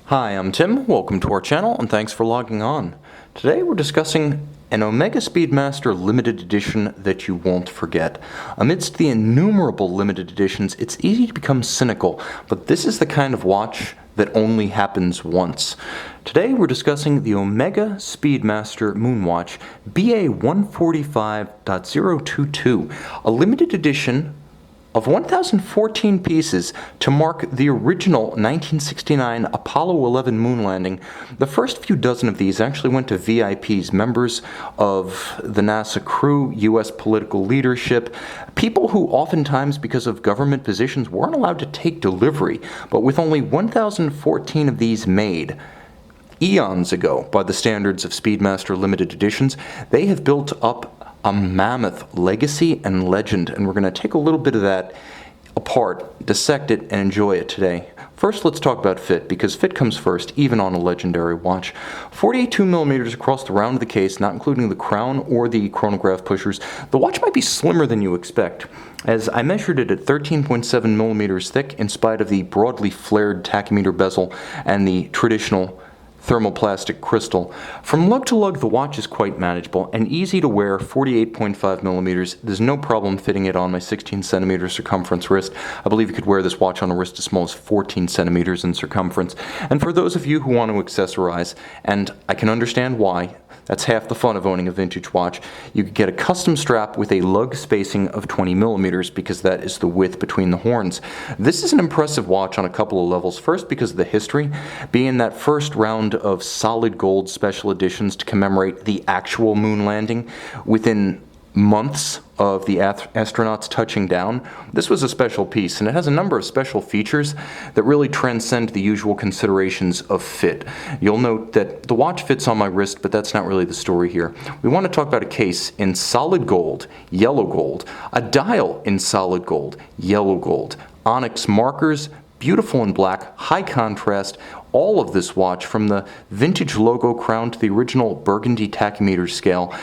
Hi, I'm Tim. Welcome to our channel and thanks for logging on. Today we're discussing an Omega Speedmaster limited edition that you won't forget. Amidst the innumerable limited editions, it's easy to become cynical, but this is the kind of watch that only happens once. Today we're discussing the Omega Speedmaster Moonwatch BA145.022, a limited edition of 1,014 pieces to mark the original 1969 Apollo 11 moon landing. The first few dozen of these actually went to VIPs, members of the NASA crew, U.S. political leadership, people who oftentimes, because of government positions, weren't allowed to take delivery. But with only 1,014 of these made, eons ago, by the standards of Speedmaster limited editions, they have built up a mammoth legacy and legend, and we're going to take a little bit of that apart, dissect it, and enjoy it today. First, let's talk about fit, because fit comes first, even on a legendary watch. 48.2mm across the round of the case, not including the crown or the chronograph pushers. The watch might be slimmer than you expect, as I measured it at 13.7mm thick in spite of the broadly flared tachymeter bezel and the traditional thermoplastic crystal. From lug to lug, the watch is quite manageable and easy to wear. 48.5mm. There's no problem fitting it on my 16cm circumference wrist. I believe you could wear this watch on a wrist as small as 14cm in circumference. And for those of you who want to accessorize, and I can understand why, that's half the fun of owning a vintage watch, you could get a custom strap with a lug spacing of 20mm, because that is the width between the horns. This is an impressive watch on a couple of levels. First, because of the history, being that first round of solid gold special editions to commemorate the actual moon landing within months of the astronauts touching down. This was a special piece, and it has a number of special features that really transcend the usual considerations of fit. You'll note that the watch fits on my wrist, but that's not really the story here. We want to talk about a case in solid gold, yellow gold, a dial in solid gold, yellow gold, onyx markers, beautiful in black, high contrast. All of this watch, from the vintage logo crown to the original burgundy tachymeter scale.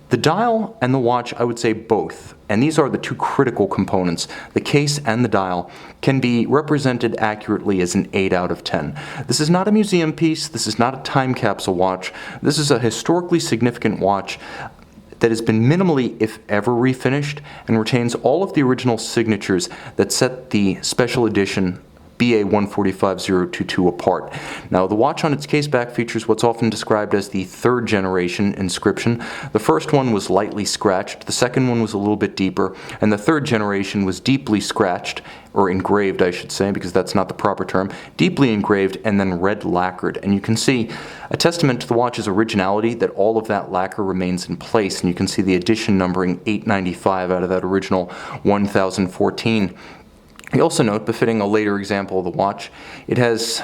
The dial and the watch, I would say both, and these are the two critical components, the case and the dial, can be represented accurately as an 8 out of 10. This is not a museum piece, this is not a time capsule watch, this is a historically significant watch that has been minimally, if ever, refinished and retains all of the original signatures that set the special edition BA145.022 apart. Now, the watch on its caseback features what's often described as the third generation inscription. The first one was lightly scratched, the second one was a little bit deeper, and the third generation was deeply scratched, or engraved I should say, because that's not the proper term, deeply engraved and then red lacquered. And you can see a testament to the watch's originality that all of that lacquer remains in place, and you can see the edition numbering 895 out of that original 1014. You also note, befitting a later example of the watch, it has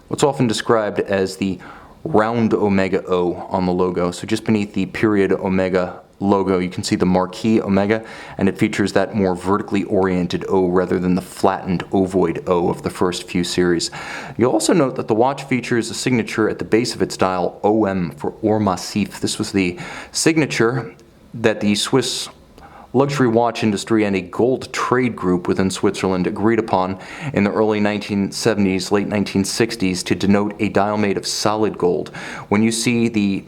what's often described as the round Omega O on the logo. So just beneath the period Omega logo, you can see the marquee Omega, and it features that more vertically oriented O rather than the flattened ovoid O of the first few series. You'll also note that the watch features a signature at the base of its dial, OM for Or Massif. This was the signature that the Swiss luxury watch industry and a gold trade group within Switzerland agreed upon in the early 1970s, late 1960s to denote a dial made of solid gold. When you see the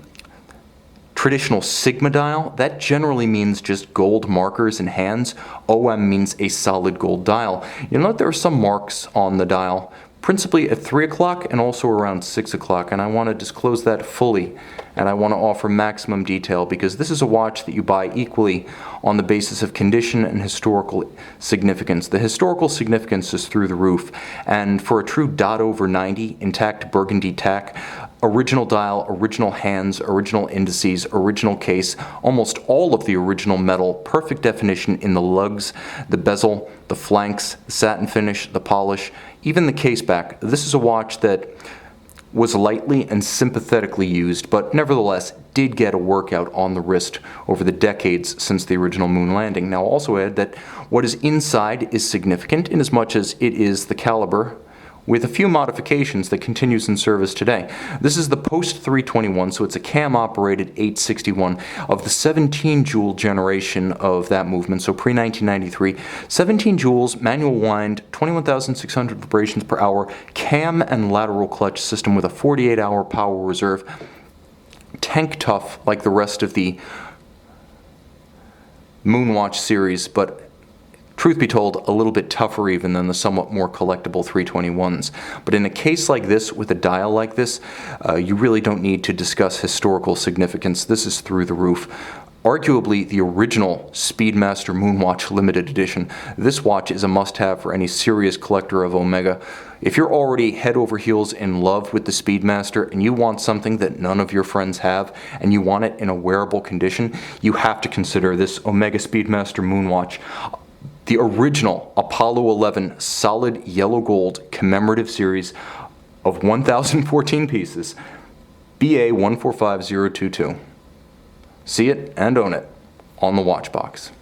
traditional Sigma dial, that generally means just gold markers and hands. OM means a solid gold dial. You'll note there are some marks on the dial, principally at 3 o'clock and also around 6 o'clock, and I want to disclose that fully, and I want to offer maximum detail, because this is a watch that you buy equally on the basis of condition and historical significance. The historical significance is through the roof, and for a true dot over 90 intact burgundy tack, original dial, original hands, original indices, original case, almost all of the original metal, perfect definition in the lugs, the bezel, the flanks, the satin finish, the polish, even the case back. This is a watch that was lightly and sympathetically used, but nevertheless did get a workout on the wrist over the decades since the original moon landing. Now, I'll also add that what is inside is significant in as much as it is the caliber with a few modifications that continues in service today. This is the post-321, so it's a cam-operated 861 of the 17-joule generation of that movement, so pre-1993. 17 joules, manual wind, 21,600 vibrations per hour, cam and lateral clutch system with a 48-hour power reserve. Tank tough like the rest of the Moonwatch series, but truth be told, a little bit tougher even than the somewhat more collectible 321s. But in a case like this, with a dial like this, you really don't need to discuss historical significance. This is through the roof. Arguably the original Speedmaster Moonwatch limited edition. This watch is a must-have for any serious collector of Omega. If you're already head over heels in love with the Speedmaster and you want something that none of your friends have and you want it in a wearable condition, you have to consider this Omega Speedmaster Moonwatch. The original Apollo 11 solid yellow gold commemorative series of 1,014 pieces, BA145.022. See it and own it on the watch box.